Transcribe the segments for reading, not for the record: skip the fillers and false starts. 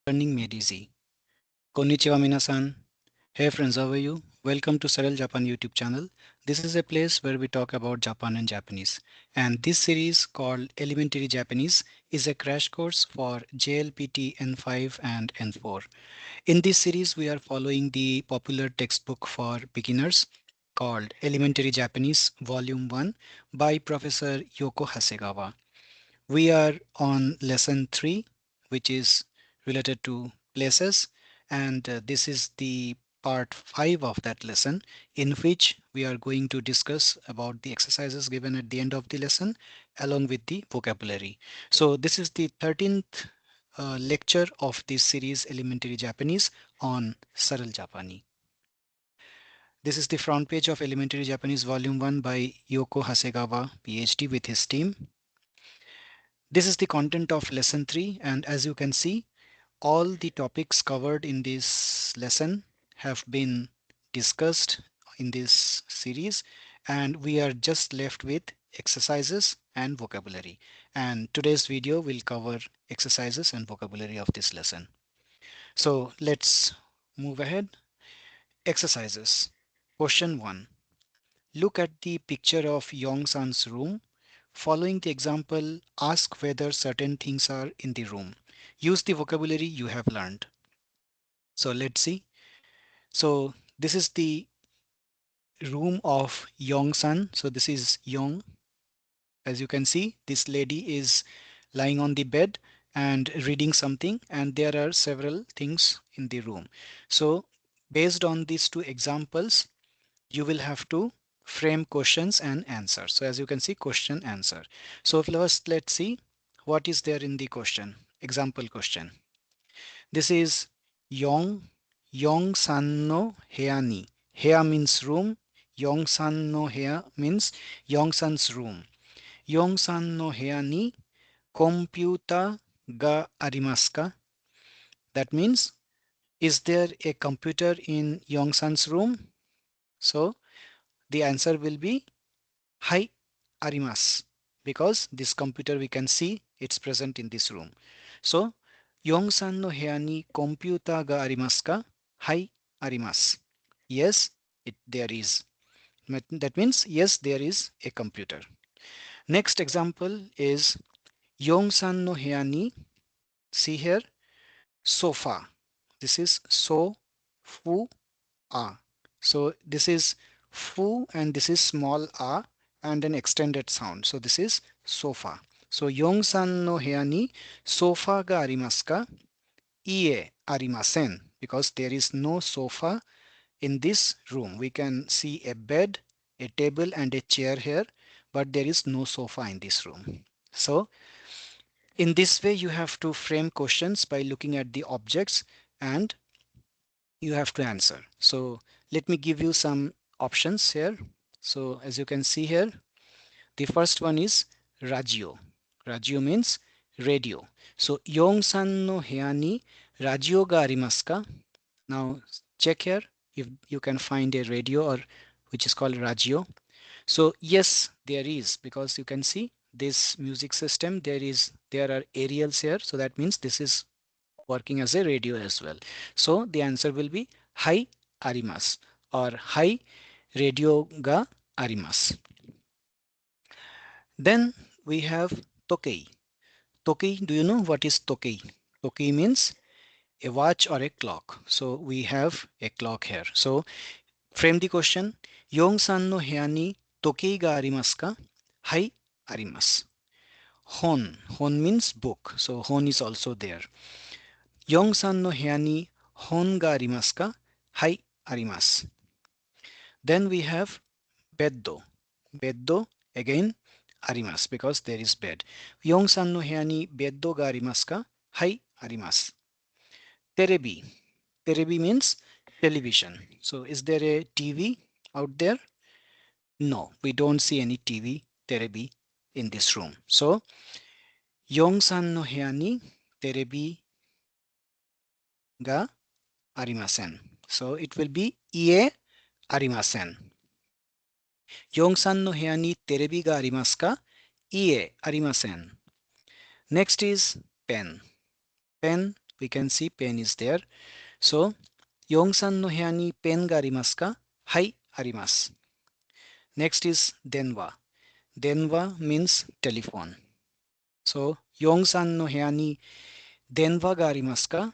Learning made easy. Konnichiwa minasan. Hey friends, how are you? Welcome to Saral Japan YouTube channel. This is a place where we talk about Japan and Japanese. And this series called Elementary Japanese is a crash course for JLPT N5 and N4. In this series, we are following the popular textbook for beginners called Elementary Japanese Volume 1 by Professor Yoko Hasegawa. We are on lesson 3, which is related to places, and this is the part 5 of that lesson, in which we are going to discuss about the exercises given at the end of the lesson along with the vocabulary. So this is the 13th lecture of this series Elementary Japanese on Saral Japani. This is the front page of Elementary Japanese Volume 1 by Yoko Hasegawa, PhD, with his team. This is the content of lesson 3, and as you can see, all the topics covered in this lesson have been discussed in this series, and we are just left with exercises and vocabulary. And today's video will cover exercises and vocabulary of this lesson. So let's move ahead. Exercises. Question 1. Look at the picture of Yong-san's room. Following the example, ask whether certain things are in the room. Use the vocabulary you have learned. So let's see. So this is the room of Yong-san. So this is Yong. As you can see, this lady is lying on the bed and reading something, and there are several things in the room. So based on these two examples, you will have to frame questions and answers. So as you can see, question answer. So first let's see what is there in the question. Example question. This is Yong san no heya ni. Heya means room. Yong san no heya means Yong san's room. Yong san no heya ni computer ga arimasu ka? That means, is there a computer in Yong san's room? So the answer will be Hai arimasu, because this computer we can see it's present in this room. So Yong-san no heya ni computer ga arimasu ka? Hai arimasu. Yes, there is. That means yes, there is a computer. Next example is Yong-san no heya ni, see here, sofa. This is so fu a. So this is fu and this is small a and an extended sound. So this is sofa. So Yong-san no heya ni sofa ga arimasu ka? Ie arimasen, because there is no sofa in this room. We can see a bed, a table and a chair here, but there is no sofa in this room. So in this way you have to frame questions by looking at the objects and you have to answer. So let me give you some options here. So as you can see here, the first one is radio. Radio means radio. So Yong-san no heya ni radio ga arimasu ka? Now check here if you can find a radio or which is called radio. So yes, there is, because you can see this music system, there are aerials here, so that means this is working as a radio as well. So the answer will be Hai arimasu or Hai radio ga arimasu. Then we have tokei. Tokei, do you know what is tokei? Tokei means a watch or a clock. So we have a clock here. So frame the question. Yong-san no heya ni tokei ga arimasu ka? Hai, arimasu. Hon. Hon means book. So hon is also there. Yong-san no heya ni hon ga arimasu ka? Hai, arimasu. Then we have beddo. Beddo, again arimasu, because there is bed. Yong-san no heya ni beddo ga arimasu ka? Hai, arimasu. Terebi. Terebi means television. So is there a TV out there? No, we don't see any TV, terebi in this room. So Yong-san no heya ni terebi ga arimasen. So it will be ie arimasen. Yong-san no heya ni terebi ga arimasu ka? Ie arimasen. Next is pen. Pen we can see pen is there. So, Yong-san no buya ni pen ga arimasu ka? Hai, arimasu. Next is denwa. Denwa means telephone. So, Yong-san no buya ni denwa ga arimasu ka?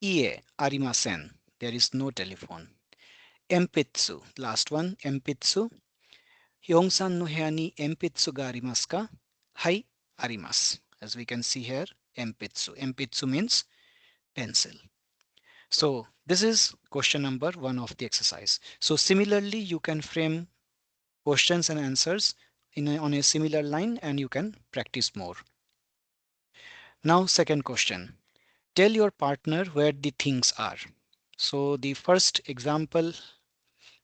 Iie, arimasen. There is no telephone. Empitsu, last one, empitsu. Yong-san no buya ni empitsu ga arimasu ka? Hai, arimasu. As we can see here, empitsu. Empitsu means pencil. So this is question number 1 of the exercise. So similarly, you can frame questions and answers on a similar line and you can practice more. Now second question. Tell your partner where the things are. So the first example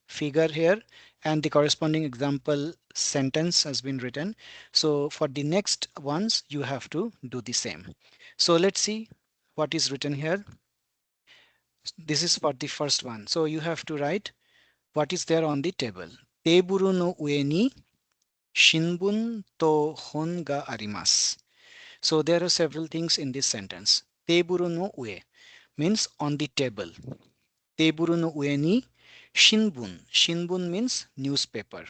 figure here and the corresponding example sentence has been written. So for the next ones, you have to do the same. So let's see what is written here. This is for the first one. So you have to write what is there on the table. Teburu no ue ni shinbun to hon ga arimasu. So there are several things in this sentence. Teburu no ue means on the table. Teburu no ue ni shinbun. Shinbun means newspaper.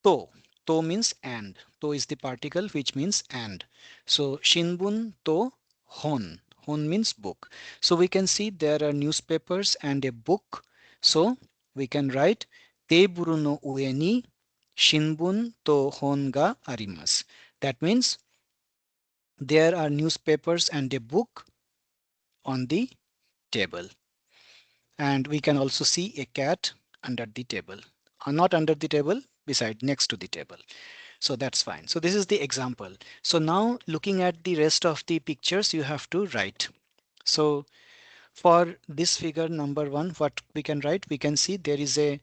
To. To means and. To is the particle which means and. So shinbun to hon. Hon means book. So we can see there are newspapers and a book. So we can write Teburu no ue ni shinbun to hon ga arimasu. That means there are newspapers and a book on the table. And we can also see a cat under the table. Not under the table, beside, next to the table. So that's fine. So this is the example. So now looking at the rest of the pictures, you have to write. So for this figure number 1, what we can write? We can see there is a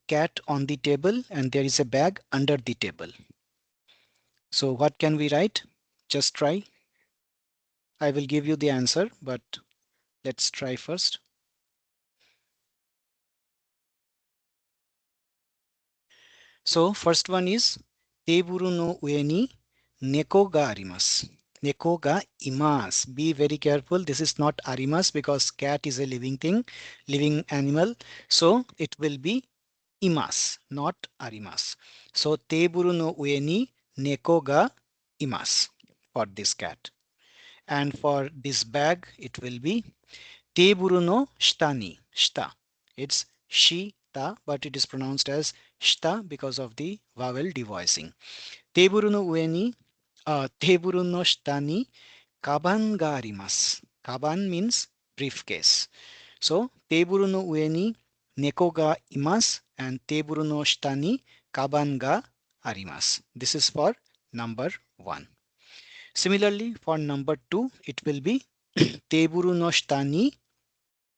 cat on the table and there is a bag under the table. So what can we write? Just try. I will give you the answer, but let's try first. So first one is Teburu no ue ni neko ga arimasu. Neko ga imasu. Be very careful. This is not arimasu because cat is a living thing, living animal. So it will be imasu, not arimasu. So teburu no ue ni neko ga imasu for this cat. And for this bag, it will be Teburu no shita ni. Shita. It's shita, but it is pronounced as shita because of the vowel devoicing. Teburu no ue ni, teburu no shita ni kaban ga arimasu. Kaban means briefcase. So, teburu no ue ni neko ga imasu and teburu no shita ni kaban ga arimasu. This is for number 1. Similarly, for number 2, it will be teburu no shita ni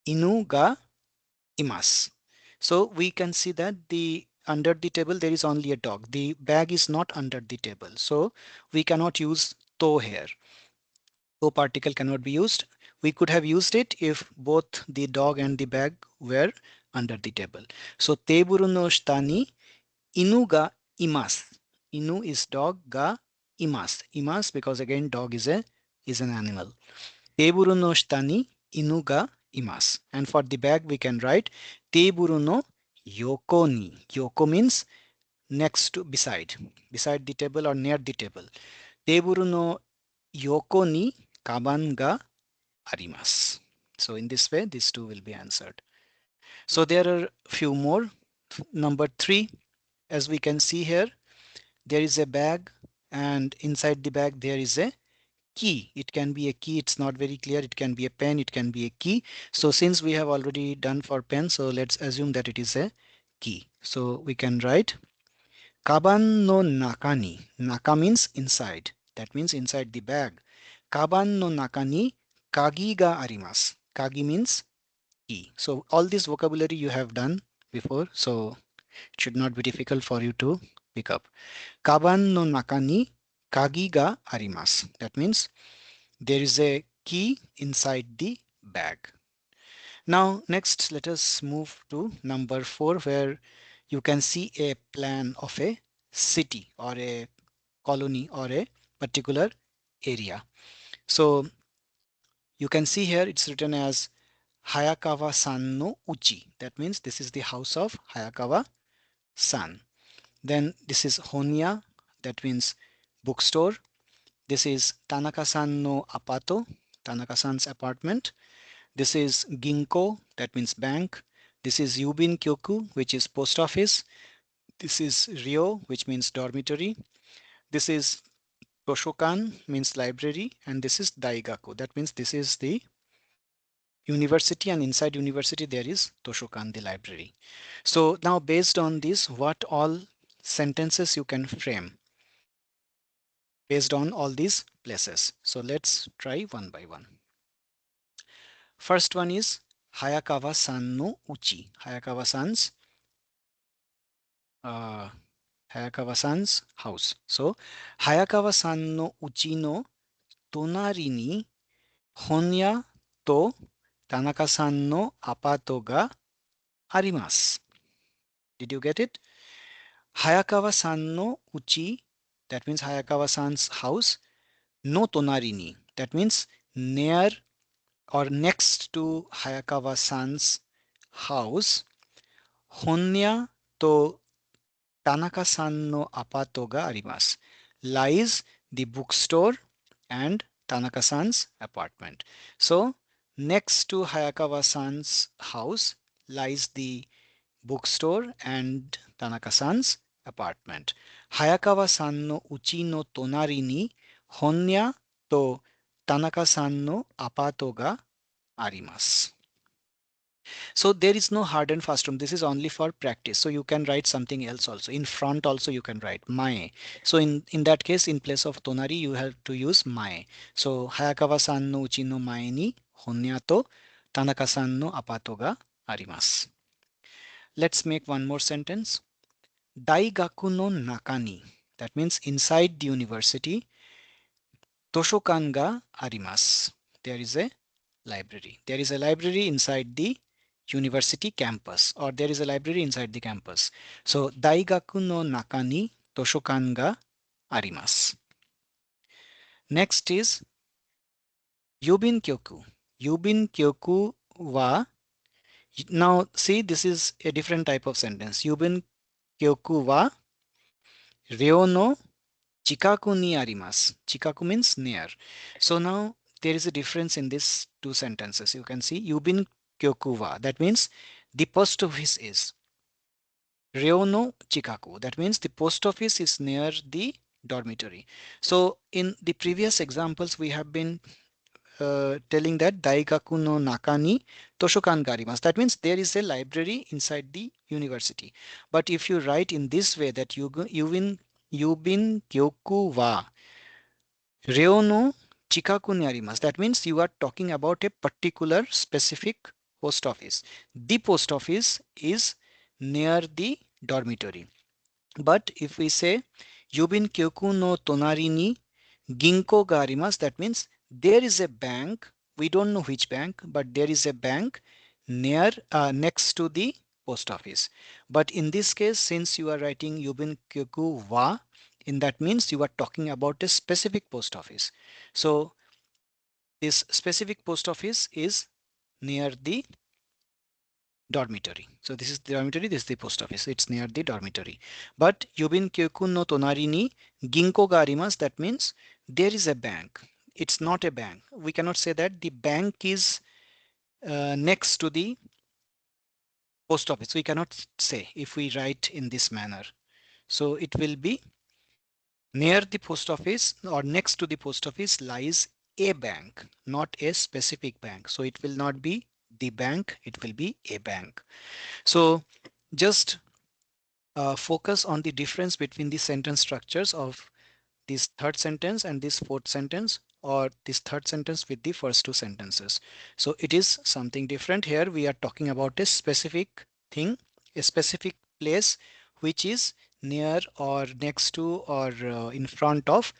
inu ga imasu. So we can see that the under the table there is only a dog. The bag is not under the table. So we cannot use to here. To particle cannot be used. We could have used it if both the dog and the bag were under the table. So teburu no shita ni inu ga imasu. Inu is dog, ga imasu. Imasu because again dog is an animal. Teburu no shita ni inu ga imasu. And for the bag we can write teburu no yoko ni. Yoko means next to, beside the table or near the table. Teburu no yoko ni kaban ga arimasu. So in this way these two will be answered. So there are few more. Number 3, as we can see here, there is a bag and inside the bag there is a key. It can be a key, it's not very clear. It can be a pen, it can be a key. So since we have already done for pen, so let's assume that it is a key. So we can write Kaban no naka ni. Naka means inside. That means inside the bag. Kaban no naka ni kagi ga arimasu. Kagi means key. So all this vocabulary you have done before, so it should not be difficult for you to pick up. Kaban no naka ni kagi ga arimasu. That means there is a key inside the bag. Now next let us move to number 4, where you can see a plan of a city or a colony or a particular area. So You can see here it's written as Hayakawa-san no uchi. That means this is the house of Hayakawa-san. Then this is Honya, that means bookstore. This is Tanaka-san no apato, Tanaka-san's apartment. This is Ginko, that means bank. This is Yubin Kyoku, which is post office. This is Ryo, which means dormitory. This is Toshokan, means library. And this is Daigaku, that means this is the university, and inside university there is Toshokan, the library. So now based on this, what all sentences you can frame based on all these places. So let's try one by one. First one is Hayakawa-san no uchi. Uh, Hayakawa-san's house. So Hayakawa-san no uchi no tonari ni Honya to Tanaka-san no apato ga arimasu. Did you get it? Hayakawa-san no uchi, that means Hayakawa-san's house, no tonari ni, that means near or next to Hayakawa-san's house, Honya to Tanaka-san no apato ga arimasu, lies the bookstore and Tanaka-san's apartment. So next to Hayakawa-san's house lies the bookstore and Tanaka-san's apartment. Hayakawa-san no uchi no tonari ni Honya to Tanaka-san no apato ga arimasu. So there is no hard and fast rule. This is only for practice. So you can write something else also. In front also you can write mae. So in that case, in place of tonari, you have to use mae. So Hayakawa-san no uchi no mae ni Honya to Tanaka-san no apato ga arimasu. Let's make one more sentence. Daigaku no naka ni. That means inside the university. Toshokan ga arimasu. There is a library. There is a library inside the university campus, or there is a library inside the campus. So Daigaku no naka ni toshokan ga arimasu. Next is Yubin Kyoku. Yubin Kyoku wa. Now see, this is a different type of sentence. Yubin Kyoku wa Ryo no Chikaku ni arimasu. Chikaku means near. So now there is a difference in these two sentences. You can see Yubin Kyoku wa. That means the post office is Ryo no Chikaku. That means the post office is near the dormitory. So in the previous examples, we have been telling that Daigaku no naka ni toshokan ga arimasu. That means there is a library inside the university. But if you write in this way, that Yubin Kyoku wa Ryo no Chikaku ni arimasu. That means you are talking about a particular specific post office. The post office is near the dormitory. But if we say Yubin Kyoku no tonari ni Ginko ga arimasu, that means there is a bank. We don't know which bank, but there is a bank next to the post office. But in this case, since you are writing Yubin Kyoku wa, in that means you are talking about a specific post office. So this specific post office is near the dormitory. So this is the dormitory, this is the post office. It's near the dormitory. But Yubin Kyoku no tonari ni Ginko ga arimasu, that means there is a bank. It's not a bank. We cannot say that the bank is next to the post office. We cannot say if we write in this manner. So it will be near the post office or next to the post office lies a bank, not a specific bank. So it will not be the bank, it will be a bank. So just focus on the difference between the sentence structures of this third sentence and this fourth sentence, or this third sentence with the first two sentences. So it is something different. Here we are talking about a specific thing, a specific place which is near or next to or in front of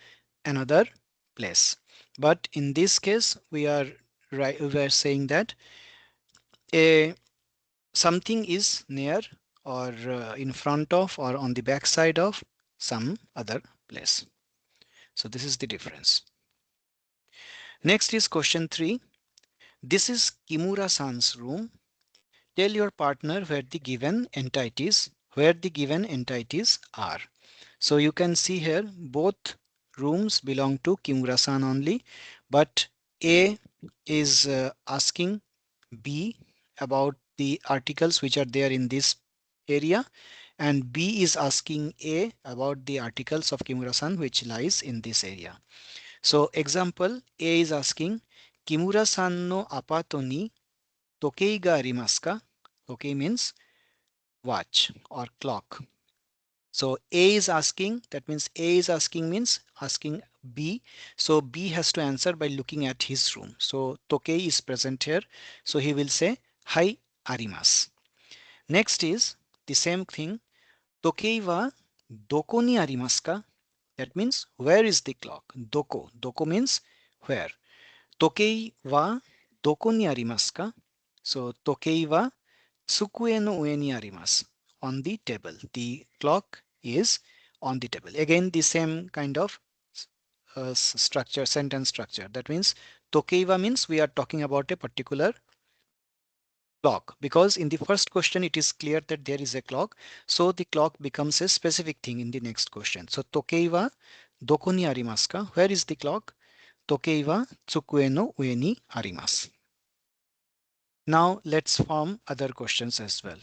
another place. But in this case we are saying that a something is near or in front of or on the back side of some other place. So this is the difference. Next is question 3. This is Kimura-san's room. Tell your partner where the given entities are. So you can see here both rooms belong to Kimura-san only, but A is asking B about the articles which are there in this area, and B is asking A about the articles of Kimura-san which lies in this area. So example, A is asking Kimura-san no apato ni tokei ga arimasu ka? Tokei means watch or clock. So A is asking, that means A is asking means asking B. So B has to answer by looking at his room. So Tokei is present here. So he will say, Hai arimasu. Next is the same thing. Tokei wa doko ni arimasu ka? That means where is the clock? Doko. Doko means where. Tokei wa doko ni arimasu ka? So Tokei wa tsukue no ue ni arimasu. On the table. The clock is on the table. Again, the same kind of structure, sentence structure. That means Tokeiwa means we are talking about a particular clock, because in the first question it is clear that there is a clock, so the clock becomes a specific thing in the next question. So Tokeiwa doko ni arimasu ka? Where is the clock? Tokeiwa tsukue no ue ni arimasu. Now let's form other questions as well.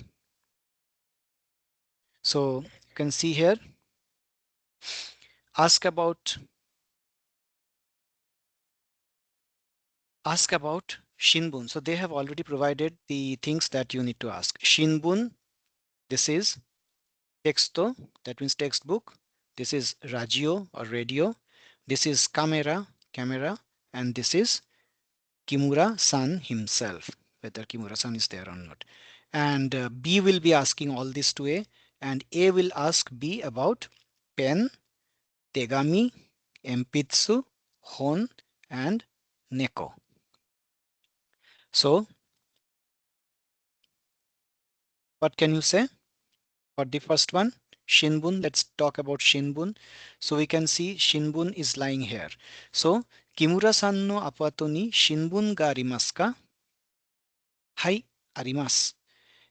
So you can see here, ask about Shinbun. So they have already provided the things that you need to ask. Shinbun, this is texto, that means textbook. This is radio or radio. This is camera, and this is Kimura-san himself, whether Kimura-san is there or not. And B will be asking all this to A, and A will ask B about pen, tegami, empitsu, hon, and neko. So what can you say for the first one? Shinbun, let's talk about Shinbun. So we can see Shinbun is lying here. So Kimura-san no apato ni Shinbun ga arimasu ka? Hai, arimasu.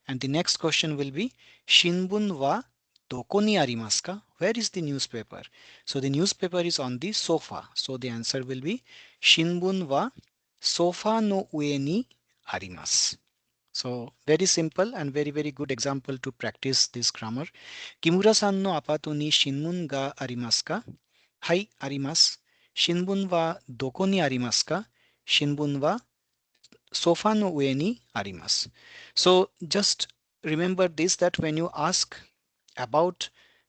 And the next question will be Shinbun wa doko ni arimasu ka? Where is the newspaper? So the newspaper is on the sofa. So the answer will be Shinbun wa sofa no ue ni arimasu. So very simple and very good example to practice this grammar. Kimura-san no apato ni shinbun ga arimasu ka? Hai, arimasu. Shinbun wa doko ni arimasu ka? Shinbun wa sofa no ue ni arimasu. So just remember this, that when you ask about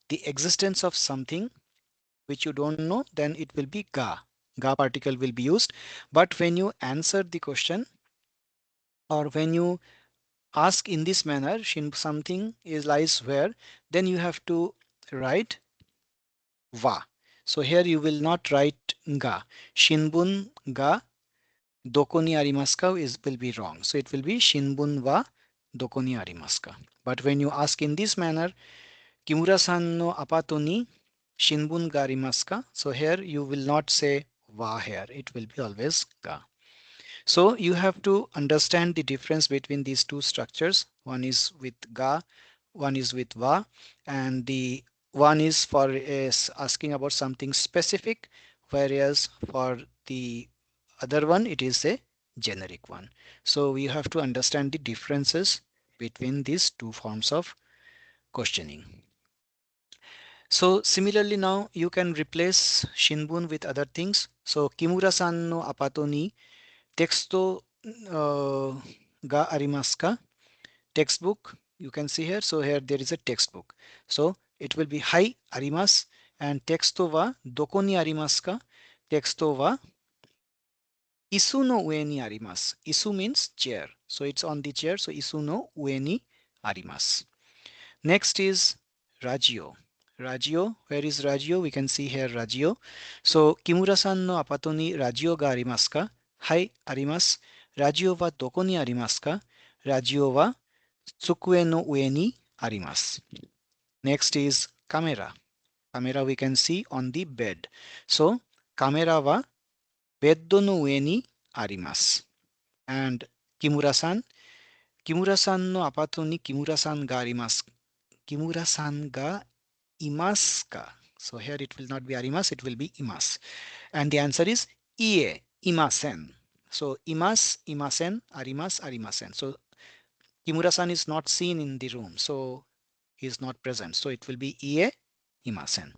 the existence of something which you don't know, then it will be ga. Ga particle will be used. But when you answer the question, or when you ask in this manner, something is lies where, then you have to write wa. So here you will not write ga. Shinbun ga doko ni arimasu ka is will be wrong. So it will be Shinbun wa doko ni arimasu ka. But when you ask in this manner, Kimura-san no apato ni Shinbun ga arimasu ka? So here you will not say wa here. It will be always ga. So you have to understand the difference between these two structures. One is with ga, one is with va, and the one is for is asking about something specific, whereas for the other one it is a generic one. So we have to understand the differences between these two forms of questioning. So similarly, now you can replace Shinbun with other things. So Kimura-san no apato ni texto ga arimasu ka? Textbook, you can see here. So here there is a textbook. So it will be hai arimasu, and texto wa doko ni arimasu ka? Texto wa isu no ue ni arimasu. Isu means chair. So it's on the chair. So isu no ue ni arimasu. Next is radio. Radio, where is radio? We can see here radio. So Kimura-san no apato ni radio ga arimasu ka? Hai, arimasu. Radio wa doko ni arimasu ka? Radio wa tsukue no ue ni arimasu. Next is camera. Camera we can see on the bed. So camera wa beddo no ue ni arimasu. And Kimura-san. Kimura-san no apato ni Kimura-san ga arimasu. Kimura-san ga imasu ka? So here it will not be arimasu, it will be imasu. And the answer is ie, imasen. So imasu, imasen, arimasu, arimasen. So Kimura-san is not seen in the room, so he is not present. So it will be ie, imasen.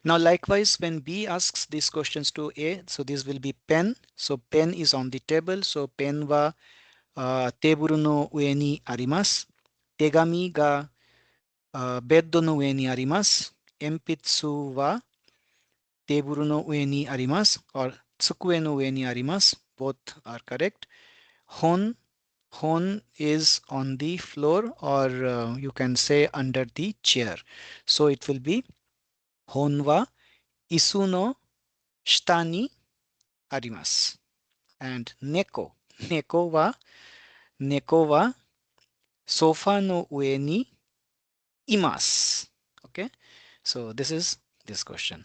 Now likewise, when B asks these questions to A, so this will be pen. So pen is on the table. So pen wa teburu no ue ni arimasu. Tegami ga beddo no ue ni arimasu. Enpitsu wa teburu no ue ni arimasu or tsukue no ue ni arimasu. Both are correct. Hon, hon is on the floor or you can say under the chair. So it will be hon wa isu no shita ni arimasu. And neko, neko wa sofa no ue ni imasu. Okay, so this is this question.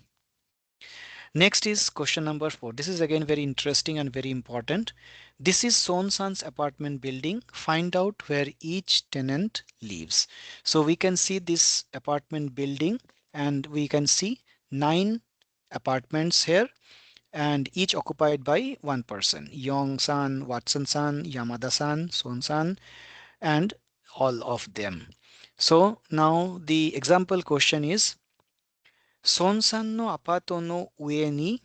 Next is question number 4. This is again very interesting and very important. This is Son-san's apartment building. Find out where each tenant lives. So we can see this apartment building and we can see 9 apartments here and each occupied by one person. Yong-san, Watson-san, Yamada-san, Son-san, and all of them. So now the example question is Son-san no apato no ue ni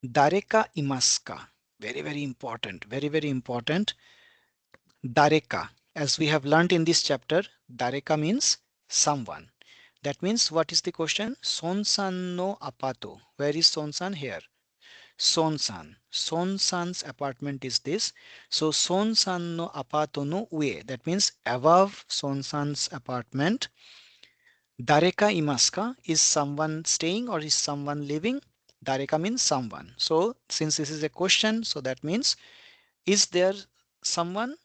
dareka imasu ka? Very, very important. Very, very important. Dareka. As we have learned in this chapter, dareka means someone. That means what is the question? Son-san no apato. Where is Son-san? Here. Son-san. Son-san's apartment is this. So Son-san no apato no ue. That means above Son-san's apartment. Dareka imasu ka? Is someone staying or is someone living? Dareka means someone. So since this is a question, so that means is there someone?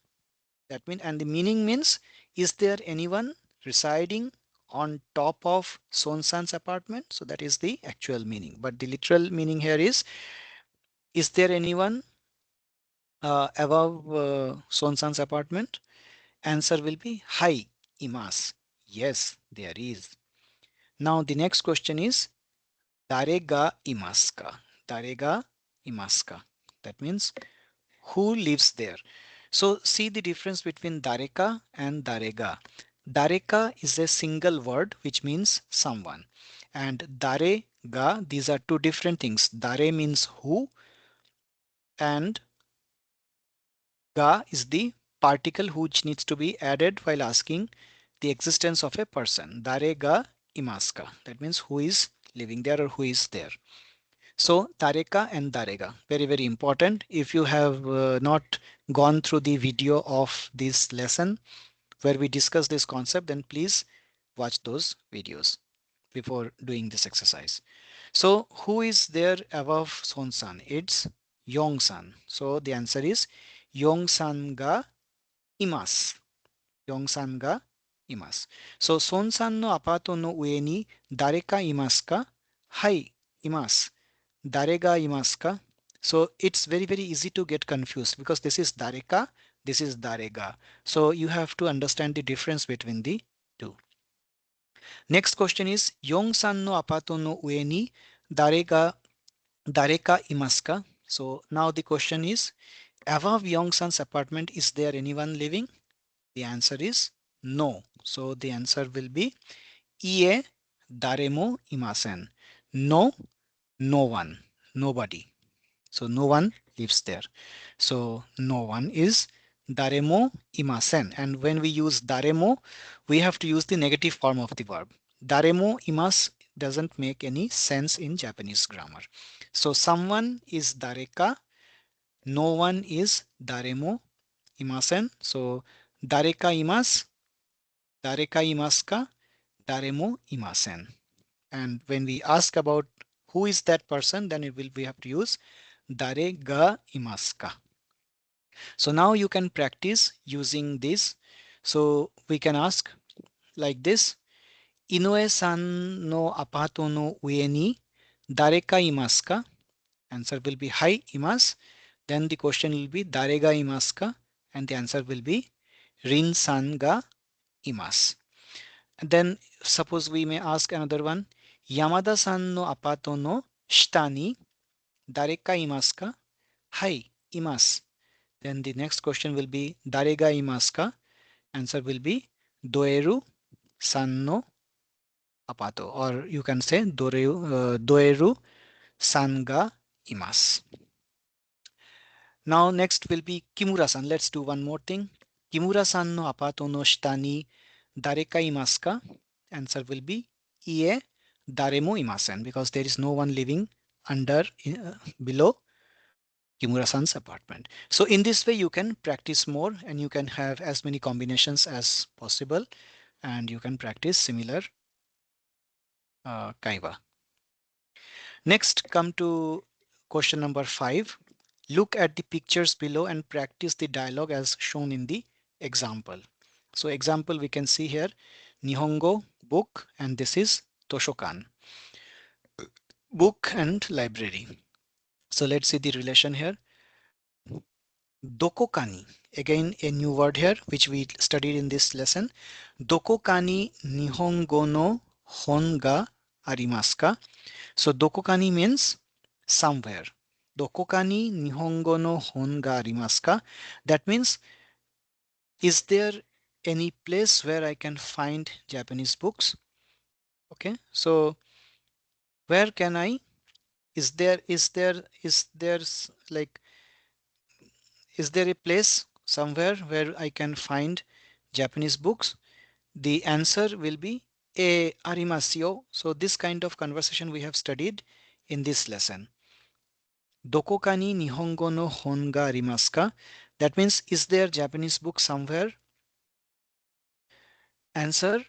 That means, and the meaning means, is there anyone residing on top of Son-san's apartment? So that is the actual meaning. But the literal meaning here is there anyone above Son-san's apartment? Answer will be Hai imasu. Yes, there is. Now the next question is Dare ga imasu ka? Dare ga imasu ka? That means who lives there? So see the difference between dareka and darega. Dareka is a single word which means someone, and darega, these are two different things. Dare means who and ga is the particle which needs to be added while asking the existence of a person. Darega imaska. That means who is living there or who is there. So Tareka and Darega, very, very important. If you have not gone through the video of this lesson where we discuss this concept, then please watch those videos before doing this exercise. So who is there above Son-san? It's Yong-san. So the answer is Yong-san ga imasu. Yong-san ga imasu. So Son-san no apato no ue ni dareka imasu ka? Hai, imasu. Darega imasu? So it's very, very easy to get confused because this is dareka, this is darega. So you have to understand the difference between the two. Next question is Yong-san no apato no ue ni dareka imasu? So now the question is above Yong-san's apartment, is there anyone living? The answer is no. So the answer will be Ie daremo imasen. No, no one, nobody. So no one lives there. So no one is daremo imasen. And when we use daremo, we have to use the negative form of the verb. Daremo imas doesn't make any sense in Japanese grammar. So someone is dareka, no one is daremo imasen. So dareka imas, dareka imasu daremo imasen. And when we ask about who is that person, then it will we have to use dare ga imasu. So now you can practice using this. So we can ask like this. Inoue-san no apato no ue ni dare ka imasu ka? Answer will be hai imasu. Then the question will be Darega imasu ka? And the answer will be Rin san ga imasu. And then suppose we may ask another one. Yamada-san no apato no shita ni dareka imasu ka? Hai, imasu. Then the next question will be Darega imasu ka? Answer will be Doeru san no apato, or you can say Doeru san ga imasu. Now next will be Kimura-san. Let's do one more thing. Kimura-san no apato no shita ni dareka imasu ka? Answer will be Ie daremo imasen, because there is no one living under below Kimura-san's apartment. So in this way you can practice more and you can have as many combinations as possible, and you can practice similar kaiwa. Next, come to question number 5. Look at the pictures below and practice the dialogue as shown in the example. So example we can see here, Nihongo book, and this is Toshokan, book and library. So let's see the relation here. Dokokani, again a new word here which we studied in this lesson. Dokokani Nihongo no hon ga arimasu ka? So dokokani means somewhere. Dokokani Nihongo no hon ga arimasu ka? That means, is there any place where I can find Japanese books? Okay, so where can I? Like, is there a place somewhere where I can find Japanese books? The answer will be a arimasu. So this kind of conversation we have studied in this lesson. Doko ka ni Nihongo no hon ga arimasu ka? That means, is there Japanese book somewhere? Answer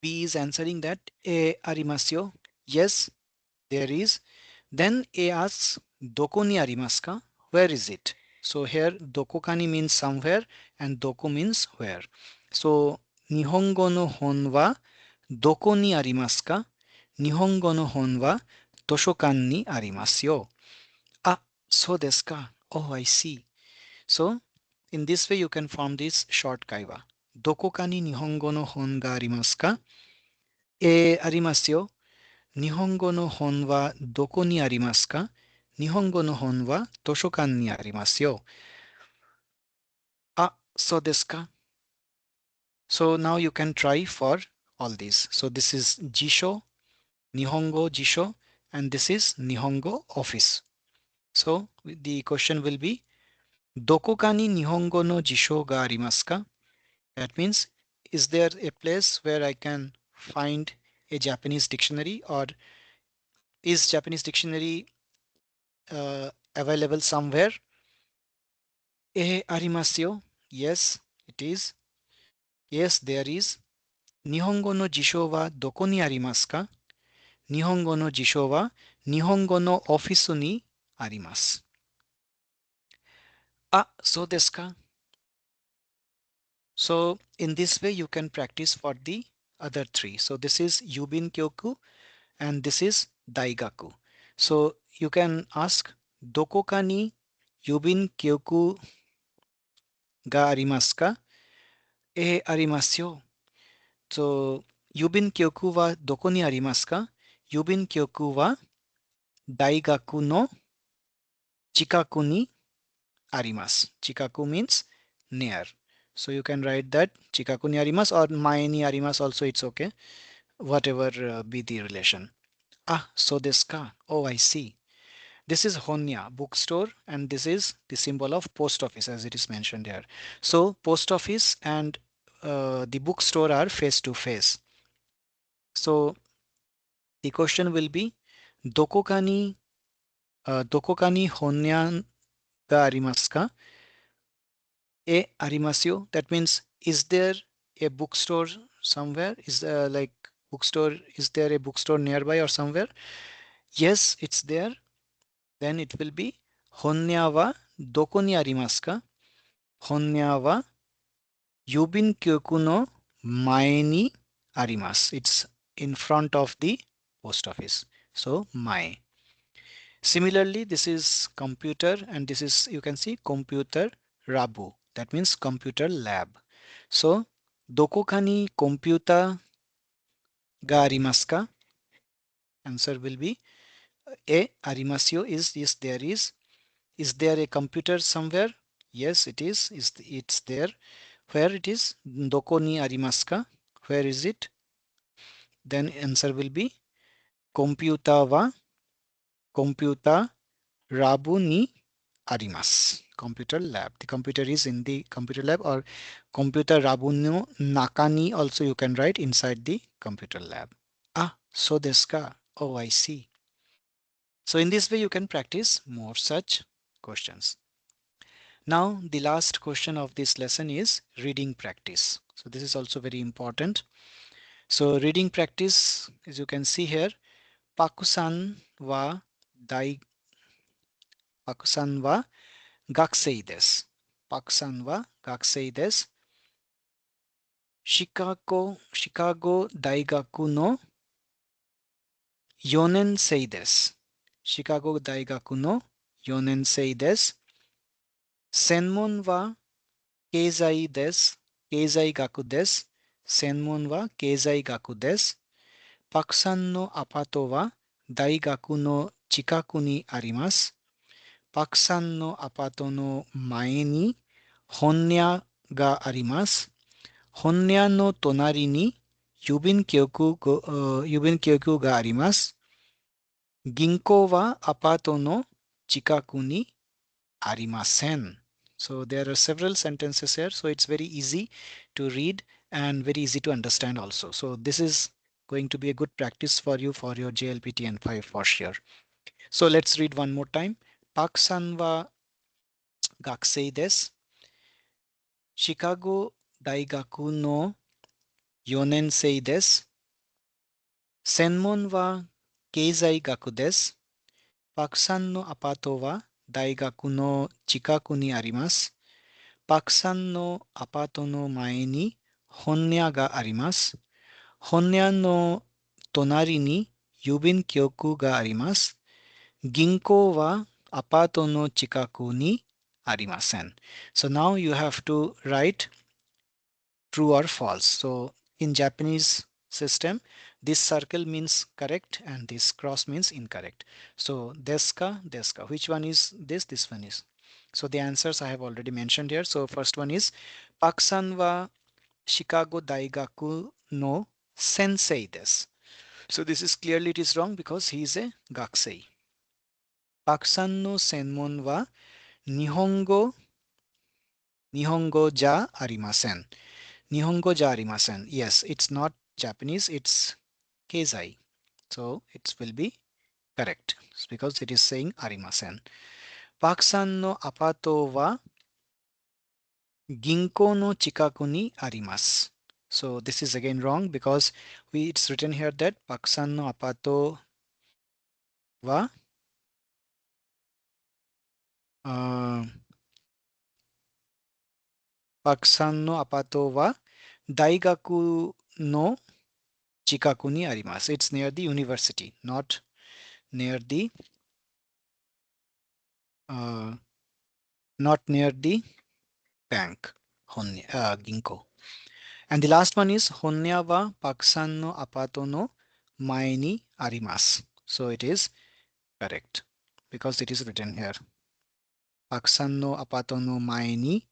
B is answering that a arimasu. Yes, there is. Then A asks, Doko ni arimasu ka? Where is it? So here doko ka ni means somewhere and doko means where. So Nihongo no hon wa doko ni arimasu ka? Nihongo no hon wa toshokan ni arimasu yo. Ah, so desu ka? Oh, I see. So in this way you can form this short kaiwa. Doko ka ni Nihongo no hon ga arimasu ka? Arimasu yo. Nihongo no hon wa doko ni arimasu ka? Nihongo no hon wa toshokan ni arimasu yo. Ah, so desu ka? So now you can try for all these. So this is Jisho, Nihongo Jisho, and this is Nihongo office. So the question will be, Doko ka ni Nihongo no jisho ga arimasu ka? That means, is there a place where I can find a Japanese dictionary, or is Japanese dictionary available somewhere? Arimasu yo. Yes, it is. Yes, there is. Nihongo no jisho wa doko ni arimasu ka? Nihongo no jisho wa Nihongo no ofisu ni arimasu. Ah, so desu ka? So in this way you can practice for the other three. So this is Yubin Kyoku and this is Daigaku. So you can ask, Doko ka ni Yubin Kyoku ga arimasu ka? Arimasu yo. So Yubin Kyoku wa doko ni arimasu ka? Yubin Kyoku wa Daigaku no chikaku ni arimasu. Chikaku means near. So you can write that chikaku ni arimasu or mae ni arimasu also, it's okay. Whatever be the relation. Ah, so desu ka? Oh, I see. This is Honya bookstore and this is the symbol of post office as it is mentioned here. So post office and the bookstore are face to face. So the question will be, Doko ka ni Honya ga arimasu ka? Arimasu yo. That means, is there a bookstore somewhere? Is like bookstore? Is there a bookstore nearby or somewhere? Yes, it's there. Then it will be Honya wa doko ni arimasu ka? Honya wa Yubin Kyoku no mae ni arimasu. It's in front of the post office. So mae. Similarly, this is computer and this is, you can see, computer rabu. That means computer lab. So, doko ka ni computer ga arimasu ka? Answer will be A. Arimasu is yes, there is. Is there a computer somewhere? Yes, it is. It's there. Where it is? Doko ni arimasu ka? Where is it? Then answer will be computer wa computer rabu ni arimasu. Computer lab. The computer is in the computer lab, or computer rabu no naka ni also you can write inside the computer lab. Ah, so desu ka? Oh, I see. So in this way you can practice more such questions. Now the last question of this lesson is reading practice. So this is also very important. So reading practice, as you can see here, Pakusan wa dai Pakusan wa gakusei desu. Pakusan wa gakusei desu. Chicago 大学の4年生です。シカゴ大学の4年生です。専門は経済です。経済学です。専門は経済学です。パクさんのアパートは大学の近くにあります。パクさんのアパートの前に本屋があります。本屋の隣に郵便局があります。銀行はアパートの近くにありません。So there are several sentences here, so it's very easy to read and very easy to understand also. So this is going to be a good practice for you for your JLPT N5 for sure. So let's read one more time. Pak-san wa gakusei desu. Chicago 大学の4年生です。専門は経済学です。パクさんのアパートは大学の近くにあります。パクさんのアパートの前に本屋があります。本屋の隣に郵便局があります。銀行はアパートの近くにありません。So now you have to write true or false. So in Japanese system, this circle means correct and this cross means incorrect. So desu ka, which one is this? This one is. So the answers I have already mentioned here. So first one is Pak-san wa Chicago Daigaku no sensei desu. So this is clearly it is wrong because he is a gakusei. Pak-san no senmon wa Nihongo Nihongo ja arimasen. Nihongo ja arimasen. Yes, it's not Japanese, it's Keizai. So it will be correct because it is saying arimasen. Pak-san no apato wa ginko no chikaku ni arimasu. So this is again wrong because it's written here that Pak-san no apato wa Pak-san no apato wa daigaku no chikaku ni arimasu. It's near the university, not near the uh, not near the bank, ginko. And the last one is Honya wa Paksan no apato no mae ni arimasu. So it is correct because it is written here. Paksan no apato no mae ni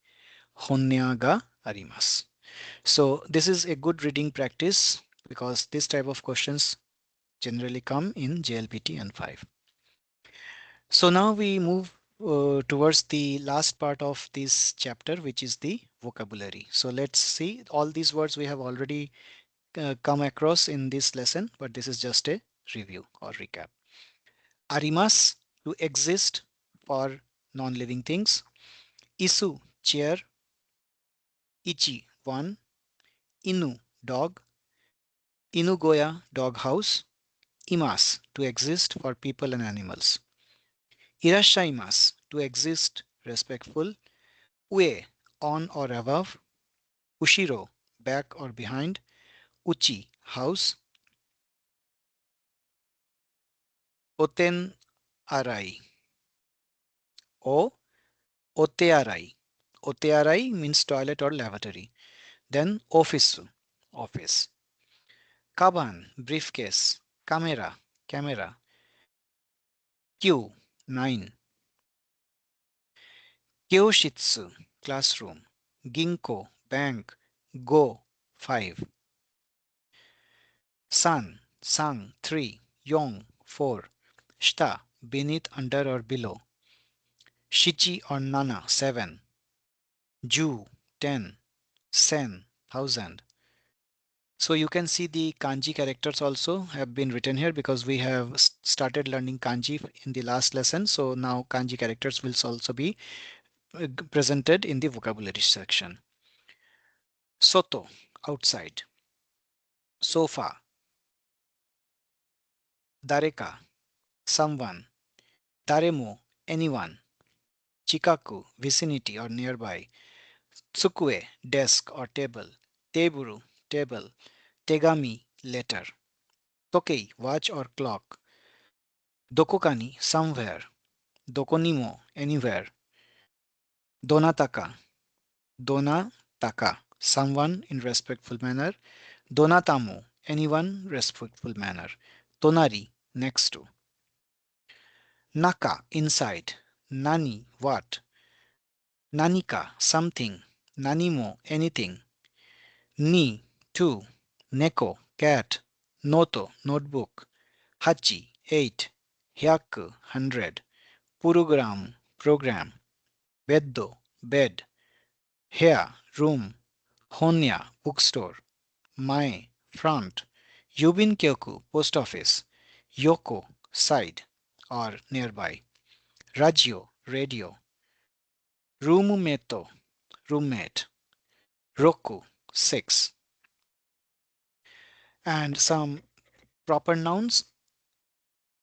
honya ga arimasu. So this is a good reading practice because this type of questions generally come in JLPT N5. So now we move towards the last part of this chapter, which is the vocabulary. So let's see, all these words we have already come across in this lesson, but this is just a review or recap. Arimas, to exist for non-living things. Isu, chair. Ichi, one. Inu, dog. Inugoya, dog house. Imas, to exist for people and animals. Irashaimas, to exist respectful. Ue, on or above. Ushiro, back or behind. Uchi, house. Oten, arai. O, otearai. Otearai means toilet or lavatory. Then office, office. Kaban, briefcase. Camera, camera. Q, 9. Kyoshitsu, classroom. Ginko, bank. Go, 5. San, sang, 3. Yong, 4. Shita, beneath, under or below. Shichi or nana, 7. Ju, 10. Sen, 1000. So you can see the kanji characters also have been written here because we have started learning kanji in the last lesson. So now kanji characters will also be presented in the vocabulary section. Soto, outside. Sofa, dareka, someone. Daremo, anyone. Chikaku, vicinity or nearby. Tsukue, desk or table. Teburu, table. Tegami, letter. Tokei, watch or clock. Dokokani, somewhere. Dokonimo, anywhere. Donataka, donataka, someone in respectful manner. Donatamo, anyone respectful manner. Tonari, next to. Naka, inside. Nani, what. Nanika, something. Nanimo, anything. Ni, two. Neko, cat. Noto, notebook. Hachi, 8. Hyaku, 100. Purugram, program. Beddo, bed. Hea, room. Honya, bookstore. Mae, front. Yubin Kyoku, post office. Yoko, side or nearby. Rajio, radio. Rumumeto, roommate. Roku, 6. And some proper nouns.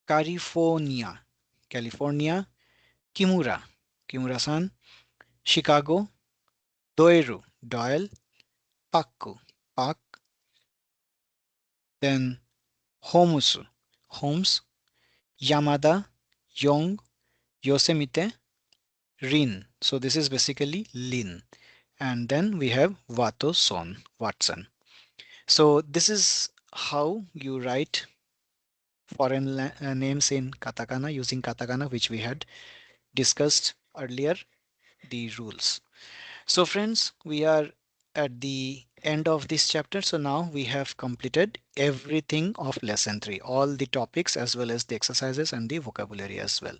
California, California. Kimura, Kimura-san. Chicago. Doeru, Doyle. Pakku, Pak. Then Homusu, Holmes. Yamada, Yong. Yosemite, Rin. So this is basically Lin. And then we have Vato Son, Watson. So this is how you write foreign names in katakana using katakana, which we had discussed earlier, the rules. So friends, we are at the end of this chapter. So now we have completed everything of lesson 3, all the topics as well as the exercises and the vocabulary as well.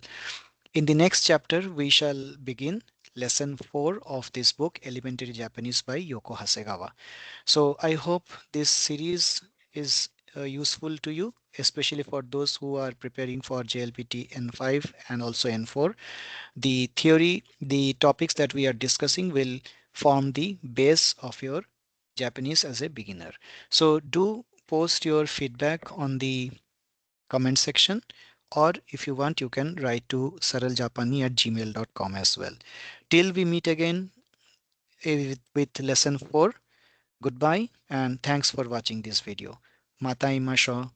In the next chapter, we shall begin lesson 4 of this book, Elementary Japanese by Yoko Hasegawa. So I hope this series is useful to you, especially for those who are preparing for JLPT N5 and also N4. The theory, the topics that we are discussing will form the base of your Japanese as a beginner. So do post your feedback on the comment section, or if you want you can write to saraljapani@gmail.com as well. Till we meet again with lesson 4. Goodbye and thanks for watching this video. Mata imasho.